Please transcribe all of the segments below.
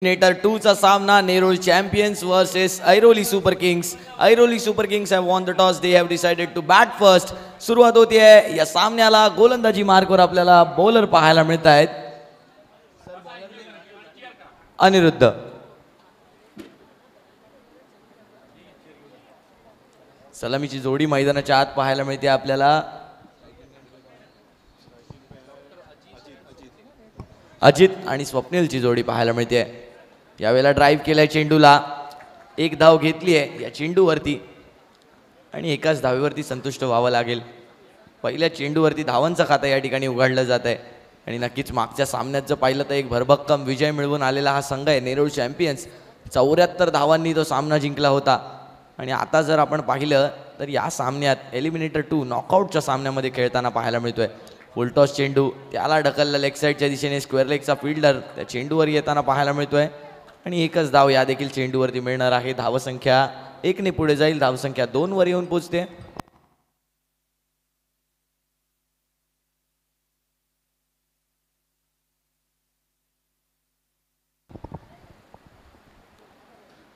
Eliminator 2 चा सामना Nerul champions versus Airoli super Kings. Airoli super Kings have won the toss. They have decided to bat first. सुरुवात होती आहे या सामन्याला. गोलंदाजी मार्कवर आपल्याला बॉलर पाहायला मिळत आहेत. अनिरुद्ध, सलामीची जोडी मैदानाच्या आत पाहायला मिळते आपल्याला. अजित आणि स्वप्नीलची जोडी पाहायला मिळते. यावेळेला ड्राइव्ह केलाय चेंडूला. एक धाव घेतली आहे या चेंडूवरती आणि एकाच धावेवरती संतुष्ट व्हावं लागेल. पहिल्या चेंडूवरती धावांचं खातं या ठिकाणी उघडलं जात आहे आणि नक्कीच मागच्या सामन्यात जर पाहिलं तर एक भरभक्कम विजय मिळवून आलेला हा संघ आहे नेरूळ चॅम्पियन्स. 74 धावांनी तो सामना जिंकला होता आणि आता जर आपण पाहिलं तर या सामन्यात एलिमिनेटर 2 नॉकआउटच्या सामन्यामध्ये खेळताना पाहायला मिळतोय. फुलटॉस चेंडू त्याला ढकलला लेग साईडच्या दिशेने. स्क्वेअर लेगचा फिल्डर त्या चेंडूवर येताना पाहायला मिळतोय आणि एकच धाव या देखील चेंडूवरती मिळणार आहे. धावसंख्या 1 ने पुढे जाईल. धावसंख्या 2 वर येऊन पोहोचते.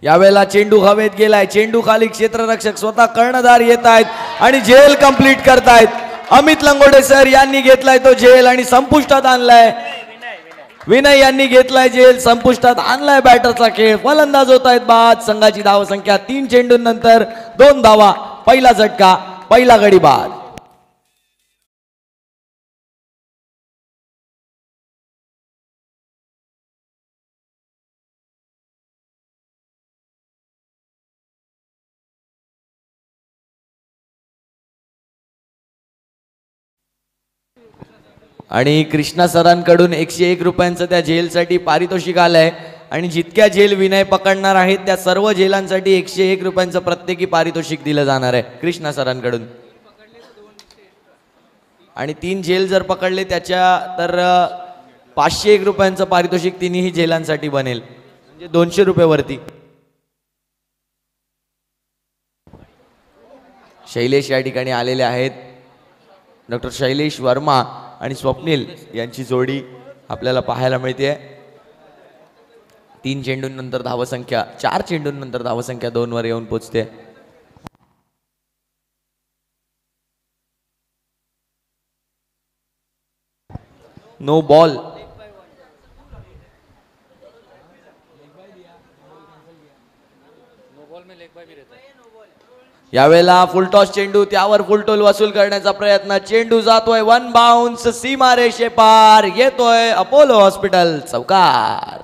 यावेळेला चेंडू हवेत गेलाय. चेंडू खाली. क्षेत्ररक्षक स्वतः कर्णधार येत आहेत आणि झेल कंप्लीट करतायत. अमित लंगोटे सर यांनी घेतलाय तो झेल आणि संपुष्टात आणलाय. विनय यांनी घेतलाय झेल, संपुष्टात आणलाय बॅटरचा खेळ. फलंदाज होत आहेत बाद. संघाची धावसंख्या 3 चेंडूंनंतर 2 धावा. पहिला झटका, पहिला गडी बाद. आणि कृष्णा सरांकडून 101 रुपयांचं त्या झेलसाठी पारितोषिक आलंय आणि जितक्या झेल विनय पकडणार आहेत त्या सर्व झेलांसाठी 101 रुपयांचं प्रत्येकी पारितोषिक दिलं जाणार आहे कृष्णा सरांकडून. आणि 3 झेल जर पकडले त्याच्या तर 501 रुपयांचं पारितोषिक तिन्ही झेलांसाठी बनेल, म्हणजे 200 रुपये वरती. शैलेश या ठिकाणी आलेले आहेत. डॉक्टर शैलेश वर्मा आणि स्वप्नील यांची जोडी आपल्याला पाहायला मिळते. 3 चेंडूंनंतर धावसंख्या 4 चेंडूंनंतर धावसंख्या 2 वर येऊन पोहोचते. No ball. यावेळेला फुलटॉस चेंडू, त्यावर फुलटोल वसूल करण्याचा प्रयत्न. चेंडू जातोय 1 बाउन्स. सीमारेषे पार येतोय अपोलो हॉस्पिटल चौकार.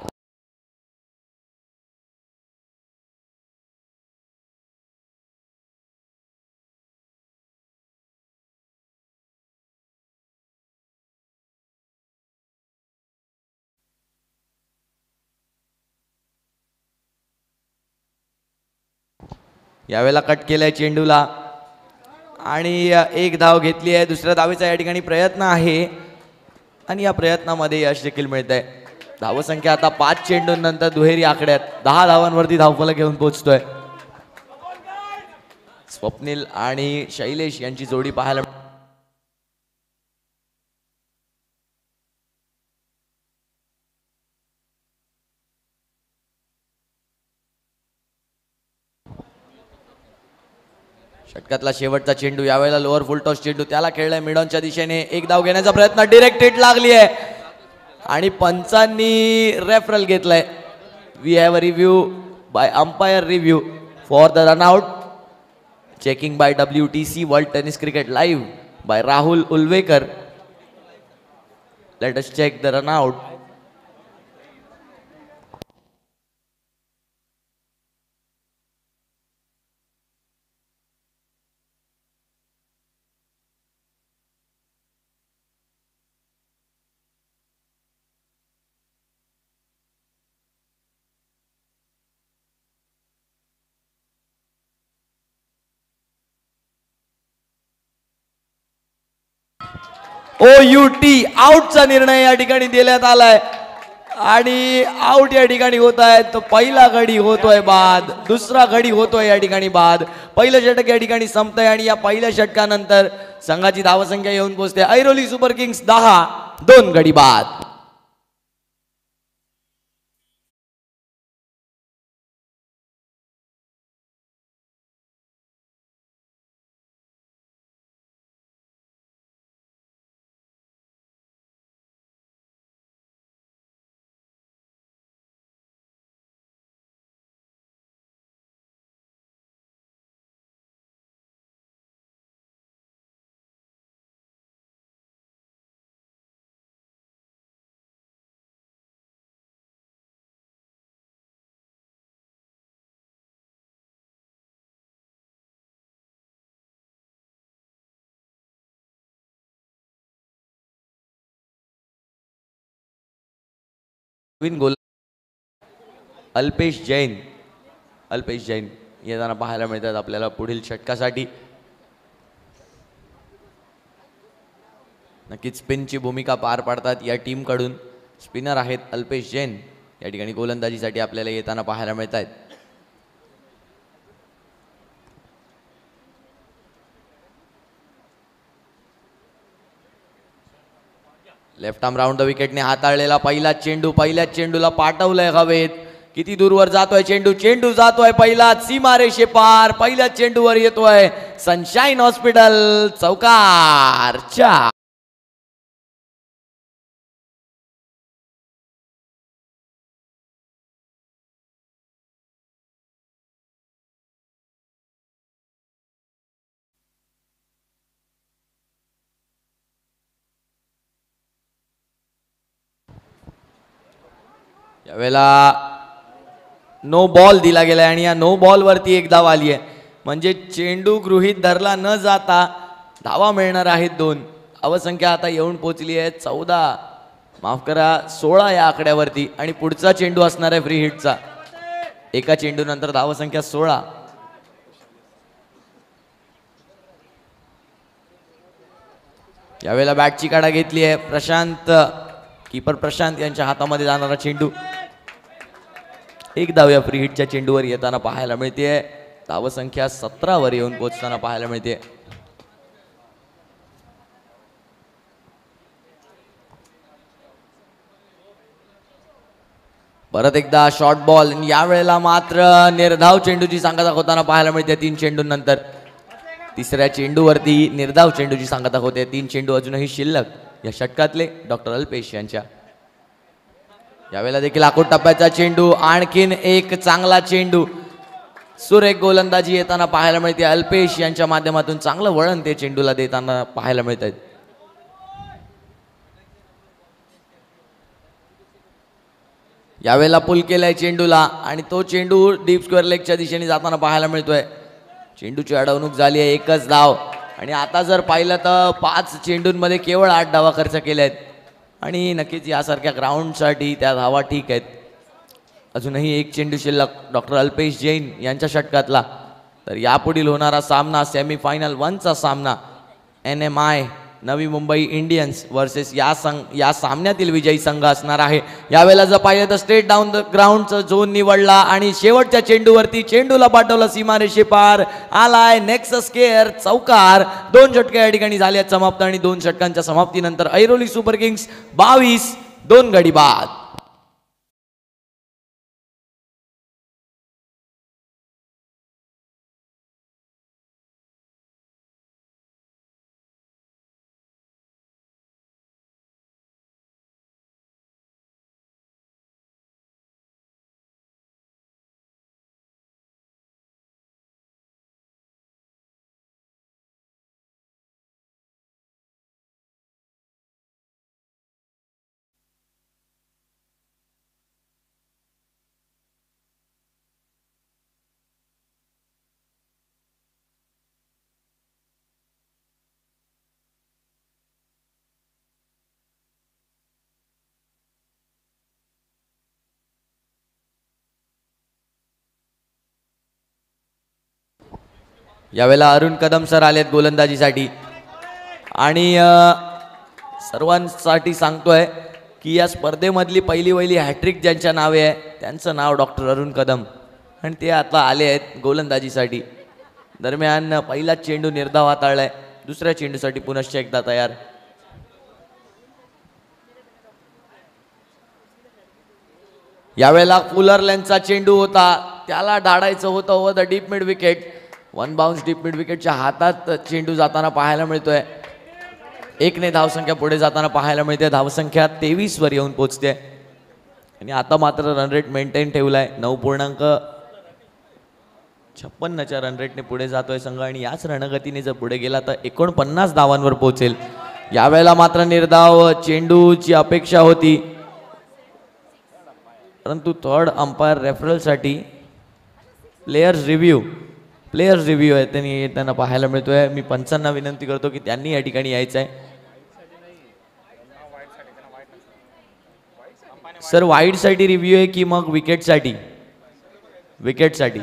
यावेळेला कट केलाय चेंडूला आणि एक धाव घेतली आहे. दुसऱ्या धावेचा या ठिकाणी प्रयत्न आहे आणि या प्रयत्नामध्ये यश देखील मिळत आहे. धावसंख्या आता 5 चेंडूंनंतर दुहेरी आकड्यात 10 धावांवरती धावफलक घेऊन पोहोचतोय. स्वप्नील आणि शैलेश यांची जोडी पाहायला षटकातला शेवटचा चेंडू. यावेळेला लोअर फुलटॉस चेंडू त्याला खेळलाय मिडॉनच्या दिशेने. एक धाव घेण्याचा प्रयत्न. डिरेक्ट हिट लागली आहे आणि पंचांनी रेफरल घेतलाय. We have a review by umpire review for the run out. Checking by WTC world tennis cricket live by Rahul Ulvekar. Let us check the run out. OUT आउटचा निर्णय या ठिकाणी देण्यात आलाय आणि आउट या ठिकाणी होत आहे. तो पहिला गडी होतोय बाद. दुसरा गडी होतोय या ठिकाणी बाद. पहिलं षटक या ठिकाणी संपतंय आणि या पहिल्या षटकानंतर संघाची धावसंख्या येऊन पोहोचते. ऐरोली सुपर किंग्स 10, 2 गडी बाद. नवीन गोल अल्पेश जैन येताना पाहायला मिळतात आपल्याला पुढील षटकासाठी. नक्कीच स्पिनची भूमिका पार पाडतात या टीम कडून. स्पिनर आहेत अल्पेश जैन, या ठिकाणी गोलंदाजीसाठी आपल्याला येताना पाहायला मिळत आहेत. लेफ्ट आर्म राऊंड द विकेटने हाताळलेला पहिला चेंडू, पहिल्याच चेंडूला पाठवलंय हवेत. किती दूरवर जातोय चेंडू, चेंडू जातोय पहिला सीमारेषे पार. पहिल्याच चेंडूवर येतोय सनशाईन हॉस्पिटल चौकार. चार. यावेळेला नो बॉल दिला गेलाय आणि या नो बॉल वरती एक धाव आली आहे. म्हणजे चेंडू गृहीत धरला न जाता धावा मिळणार आहेत 2. धावसंख्या आता येऊन पोहोचली आहे 14, माफ करा 16 या आकड्यावरती. आणि पुढचा चेंडू असणार आहे फ्री हिटचा. एका चेंडू नंतर धावसंख्या 16. यावेळेला बॅटची काढा घेतली आहे प्रशांत, कीपर प्रशांत यांच्या हातामध्ये जाणारा चेंडू. एक धाव या फ्री हिटच्या चेंडूवर येताना पाहायला मिळते. धावसंख्या 17 वर येऊन पोहोचताना पाहायला मिळते. परत एकदा शॉर्ट बॉल. यावेळेला मात्र निर्धाव चेंडूची सांगता होताना पाहायला मिळते 3 चेंडूंनंतर. तिसऱ्या चेंडूवरती निर्धाव चेंडूची सांगता होते. 3 चेंडू अजूनही शिल्लक या षटकातले डॉक्टर अल्पेश यांच्या. यावेळेला देखील आखूड टप्प्याचा चेंडू, आणखीन एक चांगला चेंडू. सुरेख गोलंदाजी येताना पाहायला मिळते अल्पेश यांच्या माध्यमातून. चांगलं वळण ते चेंडूला देताना पाहायला मिळत आहेत. यावेळेला पुल केलाय चेंडूला आणि तो चेंडू डीप स्क्वेअर लेगच्या दिशेने जाताना पाहायला मिळतोय. चेंडूची अडवणूक झाली आहे, एकच धाव. आणि आता जर पाहिलं तर 5 चेंडूंमध्ये केवळ 8 धावा खर्च केल्या आहेत. आणि नक्कीच यासारख्या ग्राउंडसाठी त्या धावा ठीक आहेत. अजूनही एक चेंडू शिल्लक डॉक्टर अल्पेश जैन यांच्या षटकातला. तर यापुढील होणारा सामना सेमीफायनल 1चा सामना NMI Navi Mumbai Indians versus या सामन्यातील विजयी संघ असणार आहे. यावेळेला जर पाहिलं तर स्ट्रेट डाऊन द ग्राउंडचा झोन निवडला आणि शेवटच्या चेंडूवरती चेंडूला पाठवला सीमारेषे पार. आलाय नेक्स्ट स्केअर चौकार. 2 षटके या ठिकाणी झाले समाप्त आणि 2 षटकांच्या समाप्तीनंतर ऐरोली सुपर किंग्स 22, 2 गडी बाद. यावेळेला अरुण कदम सर आलेत गोलंदाजीसाठी. आणि सर्वांसाठी सांगतोय की या स्पर्धेमधली पहिली हॅट्रिक ज्यांच्या नावे आहे त्यांचं नाव डॉक्टर अरुण कदम. आणि ते आता आले आहेत गोलंदाजीसाठी. दरम्यान पहिलाच चेंडू निर्धाव हाताळलाय. दुसऱ्या चेंडूसाठी पुनश्च एकदा तयार. यावेळेला फुलर लेनचा चेंडू होता, त्याला डाळायचं होतं over the deep mid wicket. 1 bounce deep mid विकेटच्या हातात चेंडू जाताना पाहायला मिळतोय. 1ने धावसंख्या पुढे जाताना पाहायला मिळते. धावसंख्या 23 वर येऊन पोहोचते. आणि आता मात्र रन रेट मेंटेन ठेवलाय. 9.56च्या रन रेटने पुढे जातोय संघ. आणि याच रणगतीने जर पुढे गेला तर 49 धावांवर पोहोचेल. यावेळेला मात्र निर्धाव चेंडूची अपेक्षा होती, परंतु थर्ड अंपायर रेफरलसाठी प्लेयर्स रिव्ह्यू आहे त्यांनी येताना पाहायला मिळतोय. मी पंचांना विनंती करतो की त्यांनी या ठिकाणी यायचं आहे. सर वाईडसाठी रिव्ह्यू आहे की मग विकेटसाठी? विकेटसाठी.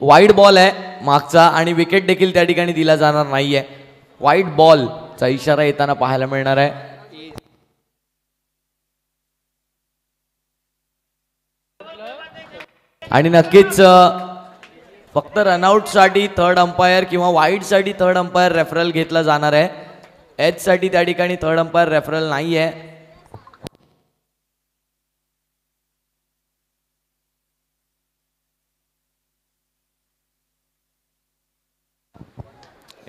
वाईड बॉल आहे मागचा आणि विकेट देखील त्या ठिकाणी दिला जाणार नाहीये. वाईड बॉलचा इशारा येताना पाहायला मिळणार आहे. आणि नक्कीच फक्त रनआउट साठी थर्ड अंपायर किंवा वाईड साठी थर्ड अंपायर रेफरल घेतला जाणार आहे. एच साठी त्या ठिकाणी थर्ड अंपायर रेफरल नाहीये.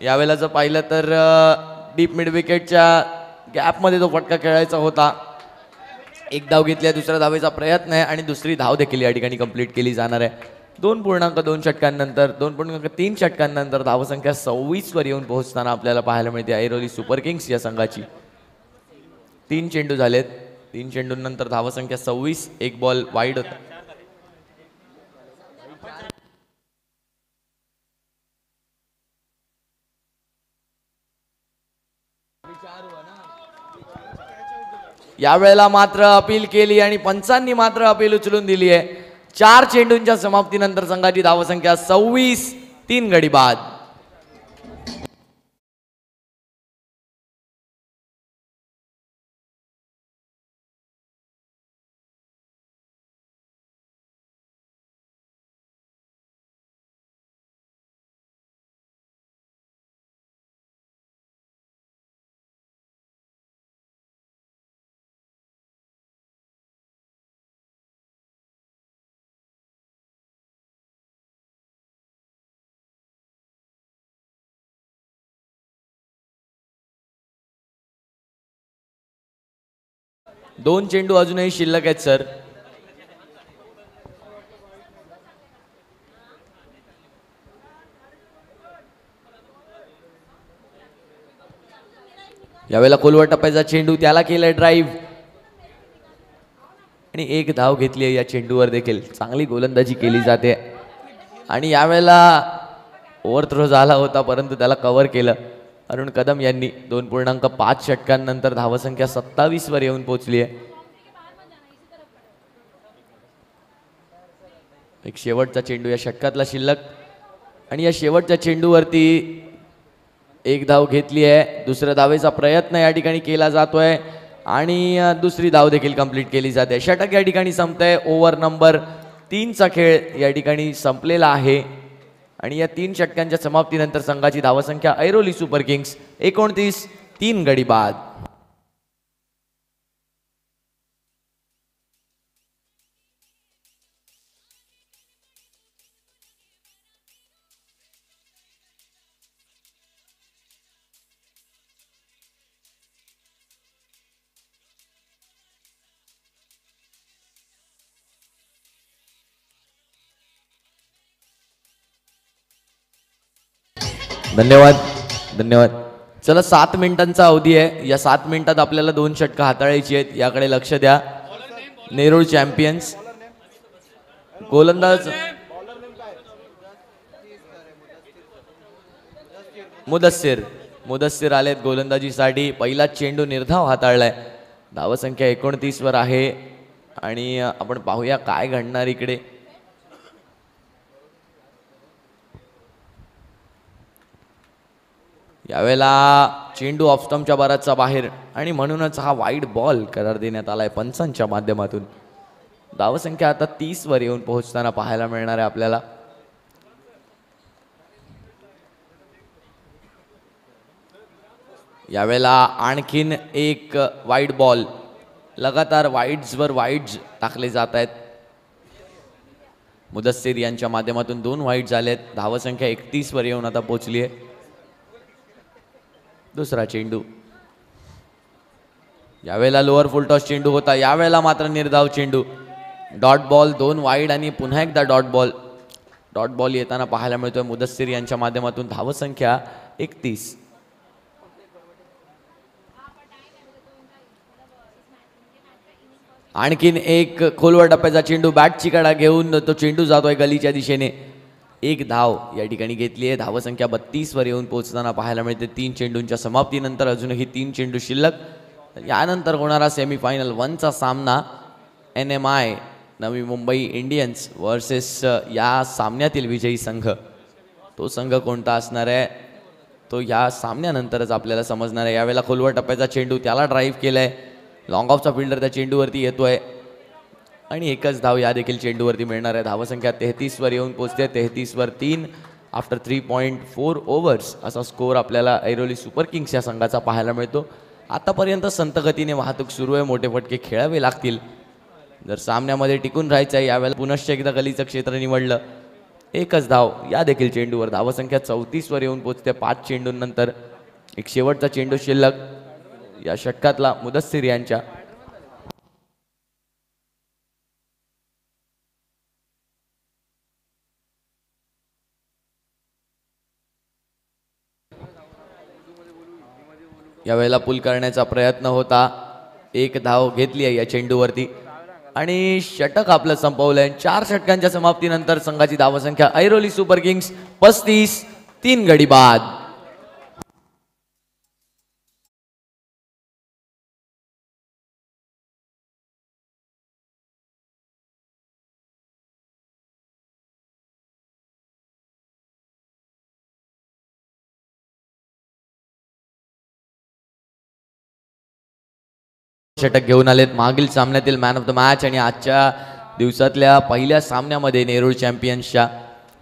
यावेळेला जर पाहिलं तर डीप मिड विकेटच्या गॅपमध्ये तो फटका खेळायचा होता. एक धाव घेतली, दुसऱ्या धावेचा प्रयत्न आहे आणि दुसरी धाव देखील या ठिकाणी कंप्लीट केली जाणार आहे. 2.2 षटकांनंतर 2.3 षटकांनंतर धावसंख्या 26 वर येऊन पोहोचताना आपल्याला पाहायला मिळते ऐरोली सुपर किंग्स या संघाची. 3 चेंडू झालेत. 3 चेंडूंनंतर धावसंख्या 26. एक बॉल वाईड होता. यावेळेला मात्र अपील केली आणि पंचांनी मात्र अपील उचलून दिली आहे. 4 चेंडूंच्या समाप्तीनंतर संघाची धावसंख्या 26. 3 गडी बाद. दोन चेंडू अजूनही शिल्लक आहेत सर. यावेळेला खोलवर टप्प्याचा चेंडू, त्याला केलाय ड्राईव्ह आणि एक धाव घेतली आहे. या चेंडूवर देखील चांगली गोलंदाजी केली जाते आणि यावेळेला ओव्हरथ्रो झाला होता परंतु त्याला कव्हर केलं अरुण कदम यांनी. 2.5 षटकांनंतर धावसंख्या 27 वर येऊन पोहोचली आहे. एक शेवटचा चेंडू या षटकातला शिल्लक आणि या शेवटच्या चेंडूवरती एक धाव घेतली आहे. दुसऱ्या धावेचा प्रयत्न या ठिकाणी केला जातोय आणि दुसरी धाव देखील कंप्लीट केली जाते. षटक या ठिकाणी संपतंय. ओव्हर नंबर 3चा खेळ या ठिकाणी संपलेला आहे आणि या 3 षटकांच्या समाप्तीनंतर संघाची धावसंख्या ऐरोली सुपर किंग्स 29. 3 गडी बाद. धन्यवाद धन्यवाद. चला 7 मिनिटांचा अवधी आहे. या 7 मिनिटात आपल्याला 2 षटकं हाताळायची आहेत, याकडे लक्ष द्या. नेरूळ चॅम्पियन्स गोलंदाज मुदस्सिर आलेत गोलंदाजीसाठी. पहिला चेंडू निर्धाव हाताळलाय. धावसंख्या 29 वर आहे आणि आपण पाहूया काय घडणार इकडे. यावेळेला चेंडू ऑफ स्टंपच्या बराचसा बाहेर आणि म्हणूनच हा वाईड बॉल करार देण्यात आलाय पंचांच्या माध्यमातून. धावसंख्या आता 30 वर येऊन पोहोचताना पाहायला मिळणार आहे आपल्याला. यावेळेला आणखीन एक वाईड बॉल. लगातार वाईड्सवर वाईड्स टाकले जात आहेत. मुदस्सिर यांच्या माध्यमातून 2 वाईड झालेत. धावसंख्या 31 वर येऊन आता पोहोचली आहे. दुसरा चेंडू. यावेळेला लोअर फुल टॉस चेंडू होता. यावेळेला मात्र निर्धाव चेंडू. डॉट बॉल, 2 वाईड आणि पुन्हा एकदा डॉट बॉल येताना पाहायला मिळतोय मुदस्सिर यांच्या माध्यमातून. धावसंख्या 31. आणखीन एक खोलवर टप्प्याचा चेंडू. बॅटची कडा घेऊन तो चेंडू जातोय गलीच्या दिशेने. 1 धाव या ठिकाणी घेतली आहे. धावसंख्या 32 वर येऊन पोहोचताना पाहायला मिळते. 3 चेंडूंच्या समाप्तीनंतर अजूनही 3 चेंडू शिल्लक. यानंतर होणारा सेमीफायनल 1चा सामना NMI Navi Mumbai Indians versus या सामन्यातील विजयी संघ. तो संघ कोणता असणार आहे तो या सामन्यानंतरच आपल्याला समजणार आहे. यावेळेला खोलवर टप्प्याचा चेंडू, त्याला ड्राईव्ह केलाय. लॉंग ऑफचा फिल्डर त्या चेंडूवरती येतोय आणि एकच धाव या देखील चेंडूवरती मिळणार आहे. धावसंख्या 33 वर येऊन पोहोचते. 33 वर 3 आफ्टर 3.4 ओव्हर्स असा स्कोर आपल्याला ऐरोली सुपर किंग्स या संघाचा पाहायला मिळतो. आतापर्यंत संतगतीने वाहतूक सुरू आहे. मोठे फटके खेळावे लागतील जर सामन्यामध्ये टिकून राहायचं आहे. यावेळेला पुनश्च एकदा गलीचं क्षेत्र निवडलं. एकच धाव या देखील चेंडूवर. धावसंख्या 34 वर येऊन पोहोचते. 5 चेंडूंनंतर एक शेवटचा चेंडू शिल्लक या षटकातला मुदस्सिर यांच्या. यावेळेला पुल करण्याचा प्रयत्न होता. 1 धाव घेतली आहे या चेंडूवरती आणि षटक आपलं संपवलंय. 4 षटकांच्या समाप्तीनंतर संघाची धावसंख्या ऐरोली सुपर किंग्स 35, 3 गडी बाद. षटक घेऊन आलेत. मागील सामन्यातील मॅन ऑफ द मॅच आणि आजच्या दिवसातल्या पहिल्या सामन्यामध्ये नेरूळ चॅम्पियन्सच्या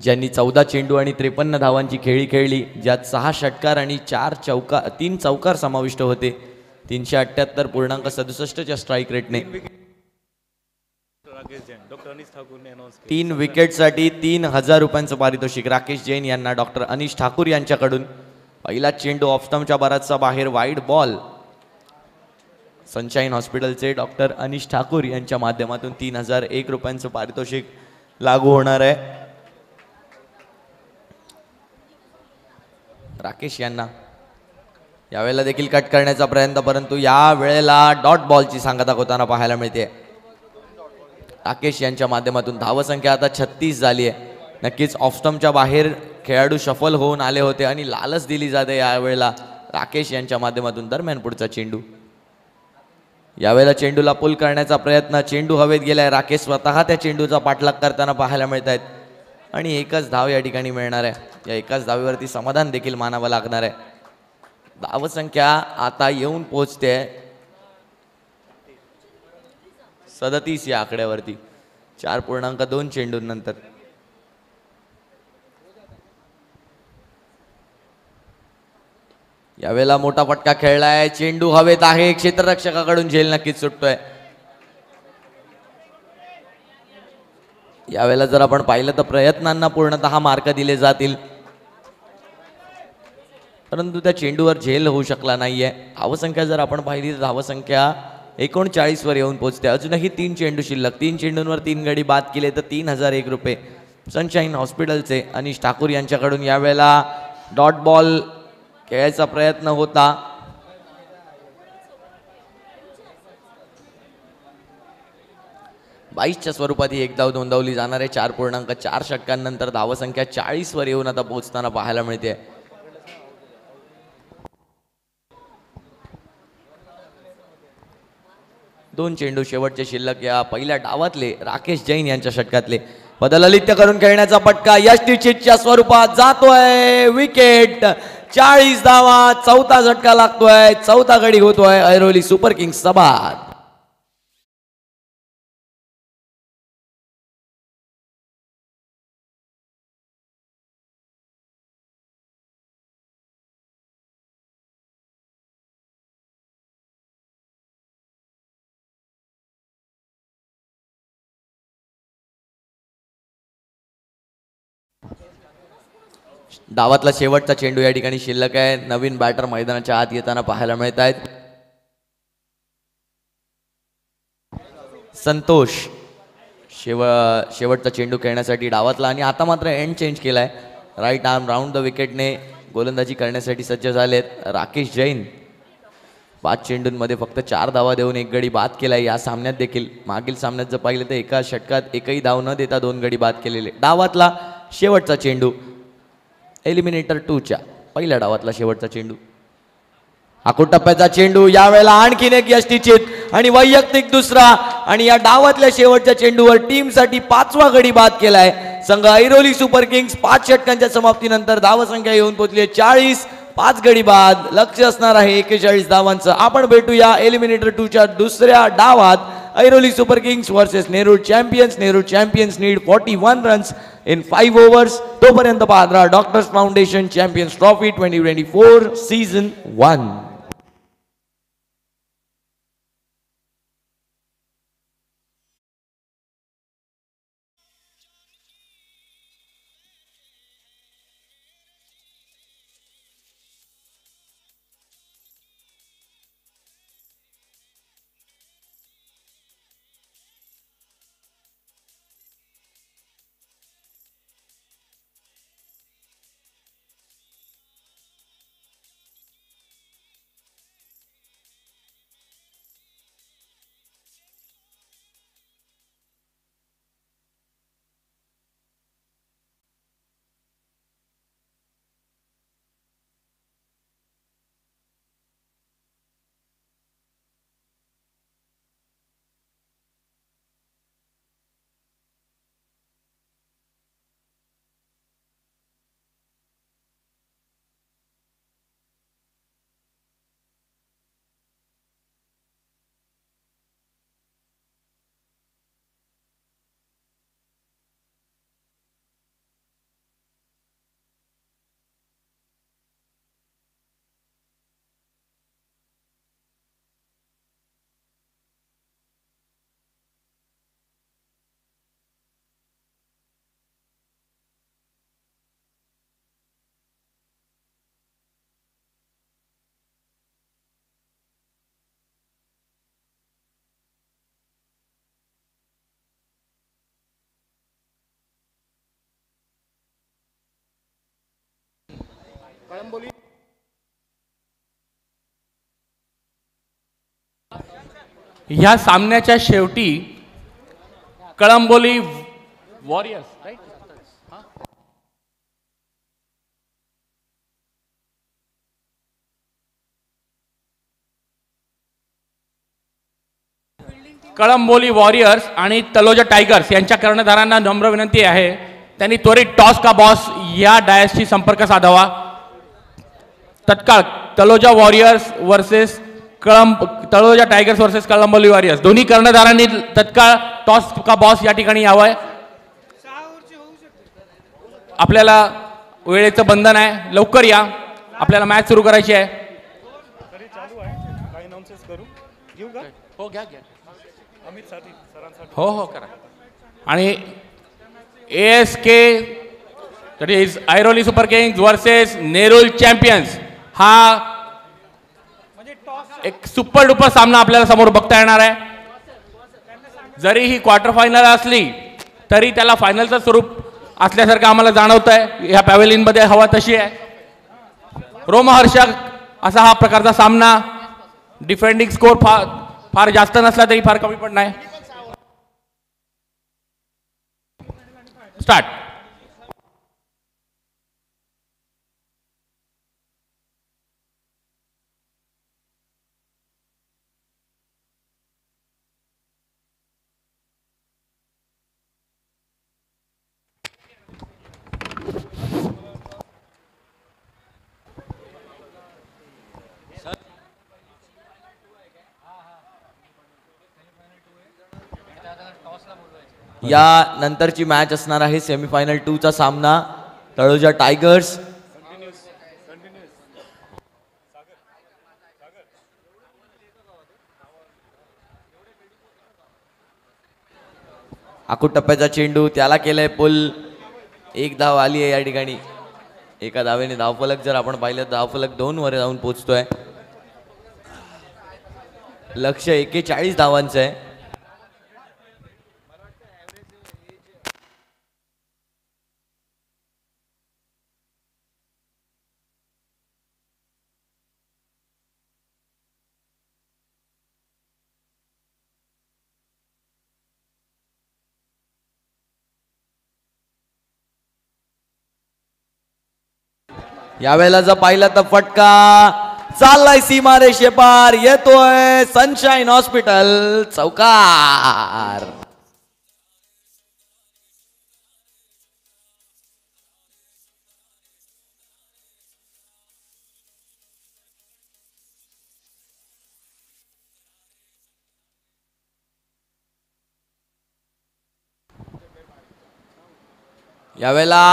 ज्यांनी 14 चेंडू आणि 53 धावांची खेळी खेळली, ज्यात 6 षटकार आणि 3 चौकार समाविष्ट होते. 378.67च्या स्ट्राईक रेटने 3 विकेटसाठी 3000 रुपयांचं पारितोषिक राकेश जैन यांना डॉक्टर अनिश ठाकूर यांच्याकडून. पहिला चेंडू ऑफ स्टंपच्या बराचसा बाहेर. Wide ball. सनशाईन हॉस्पिटलचे डॉक्टर अनिश ठाकूर यांच्या माध्यमातून 3001 रुपयांचं पारितोषिक लागू होणार आहे राकेश यांना. यावेळेला देखील कट करण्याचा प्रयत्न, परंतु या वेळेला डॉट बॉलची सांगता होताना पाहायला मिळते राकेश यांच्या माध्यमातून. धावसंख्या आता 36 झाली आहे. नक्कीच ऑफ स्टंपच्या बाहेर खेळाडू शफल होऊन आले होते आणि लालच दिली जाते यावेळेला राकेश यांच्या माध्यमातून. दरम्यान पुढचा चेंडू. यावेळेला चेंडूला पुल करण्याचा प्रयत्न. चेंडू हवेत गेलाय. राकेश स्वतः त्या चेंडूचा पाठलाग करताना पाहायला मिळत आहेत आणि एकच धाव या ठिकाणी मिळणार आहे. या एकाच धावीवरती समाधान देखील मानावं लागणार आहे. धावसंख्या आता येऊन पोहोचते 37 या आकड्यावरती 4.2 चेंडूंनंतर. यावेळेला मोठा फटका खेळलाय. चेंडू हवेत आहे. क्षेत्ररक्षकाकडून झेल नक्कीच सुटतोय. यावेळेला जर आपण पाहिलं तर प्रयत्नांना पूर्णतः मार्क दिले जातील, परंतु त्या चेंडूवर झेल होऊ शकला नाहीये. धावसंख्या जर आपण पाहिली तर धावसंख्या 39 वर येऊन पोहोचते. अजूनही 3 चेंडू शिल्लक. 3 चेंडूंवर 3 गडी बाद केले तर 3001 रुपये सनशाईन हॉस्पिटलचे अनिश ठाकूर यांच्याकडून. यावेळेला डॉट बॉल खेळायचा प्रयत्न होता. बाईसच्या स्वरूपात ही एक धाव नोंदवली जाणार आहे. 4.4 षटकांनंतर धावसंख्या 40 वर येऊन आता पोहोचताना पाहायला मिळते. दोन चेंडू शेवटचे शिल्लक या पहिल्या डावातले राकेश जैन यांच्या षटकातले. बदललित्य करून खेळण्याचा पटका यष्टीच्या स्वरूपात जातोय. विकेट. 40 धावा. चौथा झटका लागतोय. चौथा गडी होतोय ऐरोली सुपर किंग्सचा बाद. डावातला शेवटचा चेंडू या ठिकाणी शिल्लक आहे. नवीन बॅटर मैदानाच्या आत येताना पाहायला मिळत आहेत. संतोष शेवटचा चेंडू खेळण्यासाठी डावातला आणि आता मात्र एंड चेंज केलाय. राईट आर्म राऊंड द विकेटने गोलंदाजी करण्यासाठी सज्ज झालेत. राकेश जैन 5 चेंडूंमध्ये फक्त 4 धावा देऊन 1 गडी बाद केलाय. या सामन्यात देखील मागील सामन्यात जर पाहिलं तर एका षटकात एकही धाव न देता 2 गडी बाद केलेले. डावातला शेवटचा चेंडू एलिमिनेटर 2च्या पहिल्या डावातला शेवटचा चेंडू. आखूड टप्प्याचा चेंडू यावेळेला आणखीन एक यष्टीचित आणि वैयक्तिक दुसरा आणि या डावातल्या शेवटच्या चेंडूवर टीमसाठी 5वा गडी बाद केलाय संघ ऐरोली सुपर किंग्स. 5 षटकांच्या समाप्तीनंतर धावसंख्या येऊन पोहोचली 40. 5 गडी बाद. लक्ष असणार आहे 41 धावांचं. आपण भेटूया एलिमिनेटर 2च्या दुसऱ्या डावात. Airoli super Kings versus Nerul champions. Nerul champions need 41 runs in 5 overs. तोपर्यंत पाहत doctors foundation champions trophy 2024 season 1. ह्या सामन्याच्या शेवटी कळंबोली वॉरियर्स कळंबोली वॉरियर्स आणि तलोजा टायगर्स यांच्या कर्णधारांना नम्र विनंती आहे त्यांनी त्वरित टॉस का बॉस या डायसशी संपर्क साधावा. तत्काळ Taloja warriors versus Taloja tigers versus Kalamboli warriors दोन्ही कर्णधारांनी तत्काळ टॉस का बॉस या ठिकाणी यावंय. आपल्याला वेळेचं बंधन आहे, लवकर या, आपल्याला मॅच सुरू करायची आहे. हो हो करा. आणि ASK that is Airoli super Kings versus Nerul champions हा एक सुपर डुपर सामना आपल्याला समोर बघता येणार आहे. जरी ही क्वार्टर फायनल असली तरी त्याला फायनलचं स्वरूप असल्यासारखं आम्हाला जाणवत आहे. ह्या पॅव्हेलियन मध्ये हवा तशी आहे. रोमहर्षक असा हा प्रकारचा सामना. डिफेंडिंग स्कोर फार जास्त नसला तरी फार कमी पण नाही. स्टार्ट. या नंतरची मॅच असणार आहे सेमीफायनल 2 चा सामना. तळोजा टायगर्स आखूड टप्प्याचा चेंडू, त्याला केलंय पुल. एक धाव आली आहे या ठिकाणी. एका धावेने धावफलक जर आपण पाहिलं धावफलक 2 वर जाऊन पोहोचतोय. लक्ष्य 41 धावांचं आहे. यावेळेला जर पाहिलं तर फटका चाललाय सीमारेषे पार. येतोय सनशाईन हॉस्पिटल चौकार. यावेळेला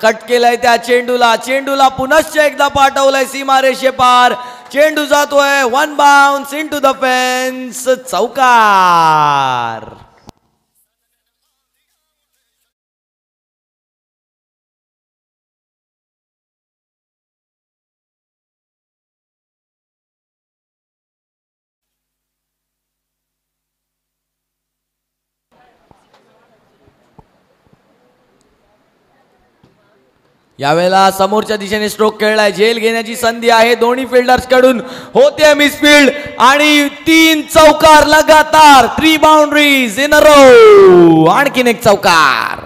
कट केलाय त्या चेंडूला पुनश्च एकदा पाठवलाय सीमारेषे पार. चेंडू जातोय 1 बाउन्स इनटू द फेन्स चौकार. यावेळेला समोरच्या दिशेने स्ट्रोक खेळलाय. झेल घेण्याची संधी आहे दोन्ही फिल्डर्स कडून. होते मिसफील्ड आणि 3 चौकार लगातार. 3 बाउंड्रीज इन अ रो. आणखीन एक चौकार.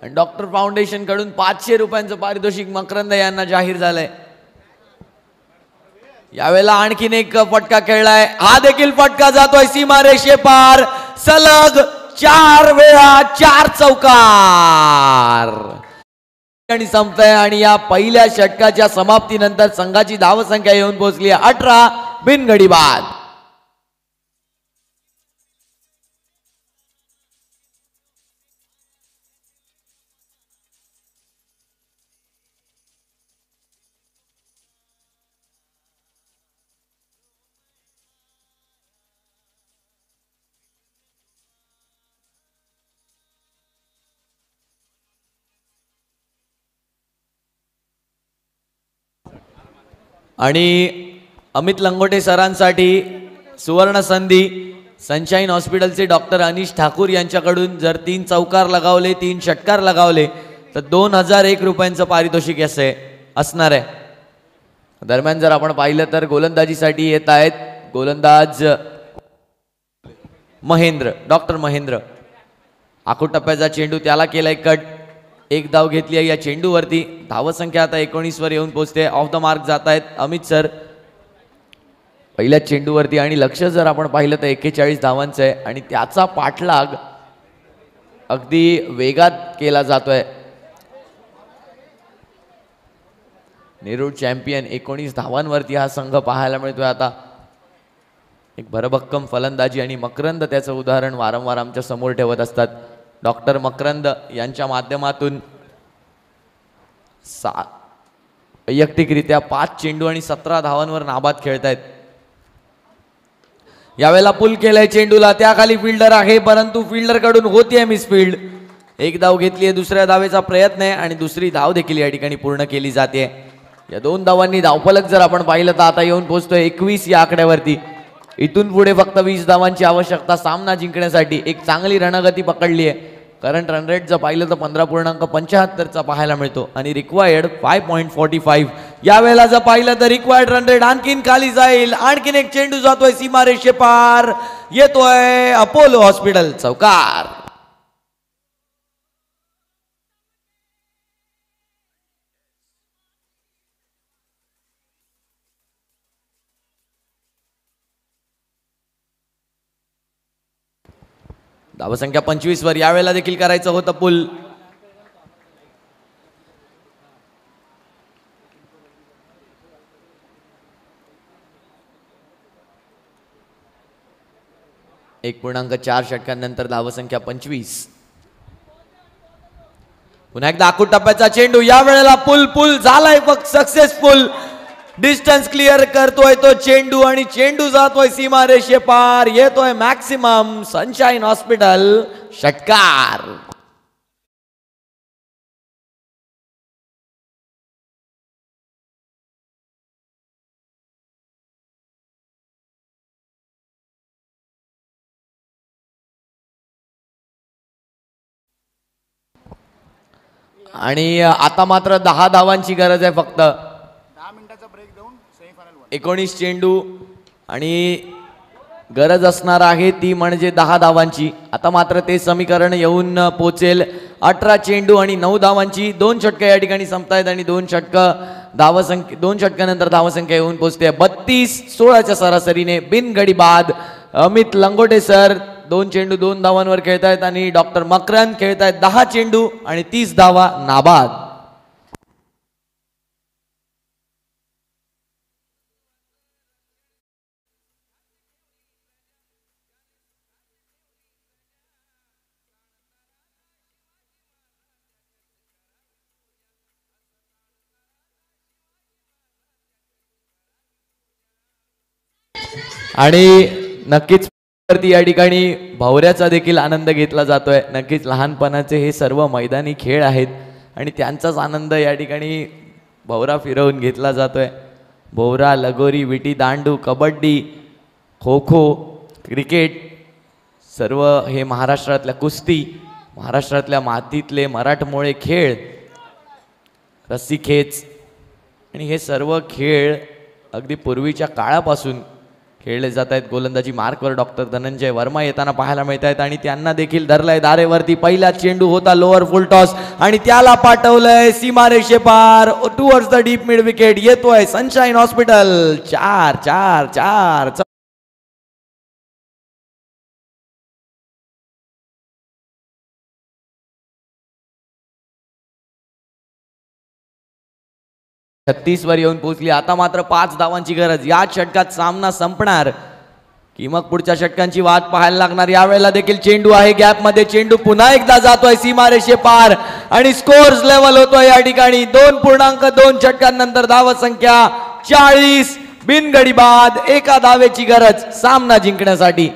डॉक्टर फाउंडेशन कडून 500 रुपयांचं पारितोषिक मकरंद यांना जाहीर झालंय. यावेळेला आणखीन एक फटका खेळलाय. हा देखील फटका जातोय सीमारेषे पार. सलग 4 वेळा 4 चौकार आणि संपतंय. आणि या पहिल्या षटकाच्या समाप्तीनंतर संघाची धावसंख्या येऊन पोहोचली 18 बिनगडी बाद. आणि अमित लंगोटे सरांसाठी सुवर्ण संधी. सनशाईन हॉस्पिटलचे डॉक्टर अनिश ठाकूर यांच्याकडून जर 3 चौकार लगावले 3 षटकार लगावले तर 2001 रुपयांचं पारितोषिक असे असणार आहे. दरम्यान जर आपण पाहिलं तर गोलंदाजीसाठी येत आहेत गोलंदाज डॉक्टर महेंद्र. आखूड टप्प्याचा चेंडू, त्याला केलाय कट. एक धाव घेतली आहे या चेंडूवरती. धावसंख्या आता 19 वर येऊन पोहोचते. ऑफ द मार्क जात आहेत अमित सर पहिल्या चेंडूवरती. आणि लक्ष जर आपण पाहिलं तर 41 धावांचं आहे आणि त्याचा पाठलाग अगदी वेगात केला जातोय. नेरूळ चॅम्पियन 19 धावांवरती हा संघ पाहायला मिळतोय. आता एक भरभक्कम फलंदाजी आणि मकरंद त्याचं उदाहरण वारंवार आमच्या समोर ठेवत असतात. डॉक्टर मकरंद यांच्या माध्यमातून वैयक्तिकरित्या 5 चेंडू आणि 17 धावांवर नाबाद खेळतायत. यावेळेला पुल केलाय चेंडूला, त्याखाली फिल्डर आहे परंतु फिल्डर कडून होतीये मिसफील्ड. एक धाव घेतली आहे, दुसऱ्या धावेचा प्रयत्न आहे आणि दुसरी धाव देखील या ठिकाणी पूर्ण केली जाते. या 2 धावांनी धावफलक जर आपण पाहिलं तर आता येऊन पोहोचतोय 21 या आकड्यावरती. इथून पुढे फक्त 20 धावांची आवश्यकता सामना जिंकण्यासाठी. एक चांगली रणगती पकडली आहे. करंट रन रेट जर पाहिलं तर 15.75चा पाहायला मिळतो आणि रिक्वायर्ड 5.45. यावेळेला जर पाहिलं तर रिक्वायर्ड रन रेट आणखीन खाली जाईल. आणखीन एक चेंडू जातोय सीमारेषे पार, येतोय अपोलो हॉस्पिटल चौकार. धावसंख्या 25 वर यावेळेला देखील करायचं होतं पुल. एक 1.4 षटकांनंतर धावसंख्या 25. पुन्हा एकदा आखूड टप्प्याचा चेंडू. यावेळेला पुल झालाय फक्त सक्सेसफुल. डिस्टन्स क्लिअर करतोय तो चेंडू आणि चेंडू जातोय सीमारेषे पार, येतोय मॅक्सिमम सनशाईन हॉस्पिटल षटकार. आणि आता मात्र 10 धावांची गरज आहे फक्त. 19 चेंडू आणि गरज असणार आहे ती म्हणजे 10 धावांची. आता मात्र ते समीकरण येऊन पोचेल. 18 चेंडू आणि 9 धावांची. 2 षटकं या ठिकाणी संपतायत आणि 2 षटकानंतर धावसंख्या येऊन पोचते 32-16च्या सरासरीने बिनगडी बाद. अमित लंगोटे सर 2 चेंडू 2 धावांवर खेळतायत आणि डॉक्टर मकरन खेळतायत 10 चेंडू आणि 30 धावा नाबाद. आणि नक्कीच या ठिकाणी भवऱ्याचा देखील आनंद घेतला जातोय. नक्कीच लहानपणाचे हे सर्व मैदानी खेळ आहेत आणि त्यांचाच आनंद या ठिकाणी भवरा फिरवून घेतला जातोय. भोवरा, लगोरी, विटी दांडू, कबड्डी, खो खो, क्रिकेट सर्व हे महाराष्ट्रातल्या कुस्ती, महाराष्ट्रातल्या मातीतले मराठमोळे खेळ, रस्सीखेच आणि हे सर्व खेळ अगदी पूर्वीच्या काळापासून खेळले जात आहेत. गोलंदाजी मार्कवर डॉक्टर धनंजय वर्मा येताना पाहायला मिळत आहेत आणि त्यांना देखील धरलंय धारेवरती. पहिला चेंडू होता लोअर फुल टॉस आणि त्याला पाठवलंय सीमारेषे पार towards the deep mid wicket. येतोय सनशाईन हॉस्पिटल 4-4-4. 36 वर येऊन पोहोचली. आता मात्र 5 धावांची गरज. या षटकात सामना संपणार की मग पुढच्या षटकांची वाट पाहायला लागणार. यावेळेला देखील चेंडू आहे गॅप मध्ये. चेंडू पुन्हा एकदा जातोय सीमारेषे पार आणि स्कोर्स लेवल होतोय या ठिकाणी. 2.2 षटकांनंतर धावसंख्या 40. बिनगडी बाद. एका धावेची गरज सामना जिंकण्यासाठी.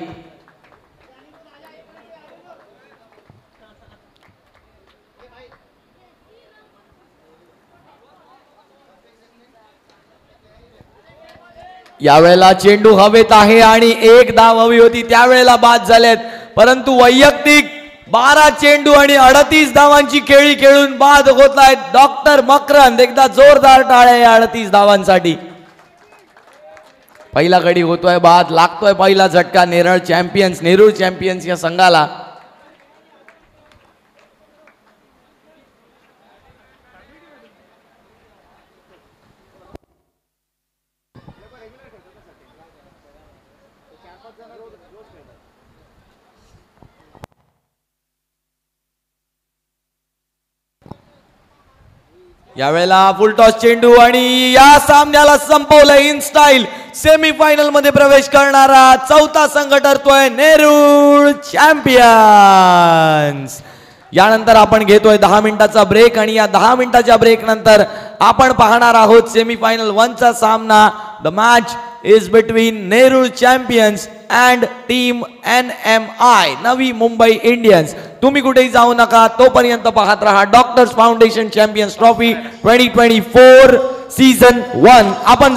यावेळेला चेंडू हवेत आहे आणि 1 धाव हवी होती, त्यावेळेला बाद झालेत. परंतु वैयक्तिक 12 चेंडू आणि 38 धावांची खेळी खेळून बाद होत आहेत डॉक्टर मकरंद. एकदा जोरदार टाळ्या या 38 धावांसाठी. पहिला गडी होतोय बाद. लागतोय पहिला झटका नेरूळ चॅम्पियन्स या संघाला. यावेळेला फुल टॉस चेंडू आणि या सामन्याला संपवलं इन स्टाईल. सेमीफायनल मध्ये प्रवेश करणारा 4था संघ ठरतोय नेरूळ चॅम्पियन्स. यानंतर आपण घेतोय 10 मिनिटाचा ब्रेक आणि या 10 मिनिटाच्या ब्रेक नंतर आपण पाहणार आहोत सेमीफायनल 1चा सामना. The match is between Nerul champions and team NMI Navi Mumbai Indians. तुम्ही कुठेही जाऊ नका, तोपर्यंत पाहत रहा doctors foundation champions trophy 2024 season 1. आपण